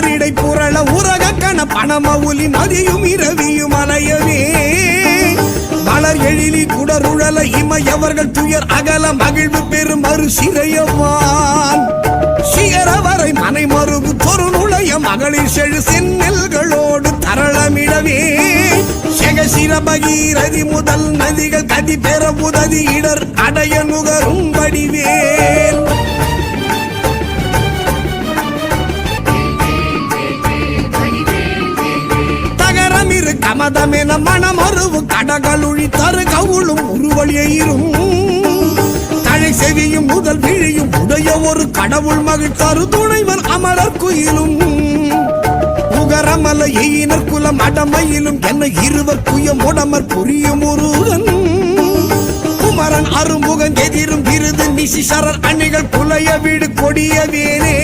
உதரிடை புரள உரக கண பணமவுலி மதியும் இரவியும் அலையவே மலர் எழிலி குடருழல இமையவர்கள் துயர் அகல மகிழ்வு பெரும் மறு சிறையவான் சிகரவரை மனை மறுவு தொரு நுழைய மகளிர் செழு செந்நெல்களோடு தரளமிடவே செகசிர பகீரதி முதல் நதிகள் கதி பெற உதவி இடர் அடைய நுகரும் வடிவேல் தகரமிரு கமதமென மனமருவு கடகளுழி தரு கவுளும் உருவழியும் தழை செவியும் முதல் விழியும் உடைய ஒரு கடவுள் மகிழ் தரு துணைவர் அமரர் குயிலும் முகரமல எயினர் குலம் அடமையிலும் என்ன இருவர் குயம் உடமர் புரியும் முருகன் குமரன் அருமுகன் எதிரும் விருது நிசிசரர் அணிகள் புலைய வீடு கொடிய வேனே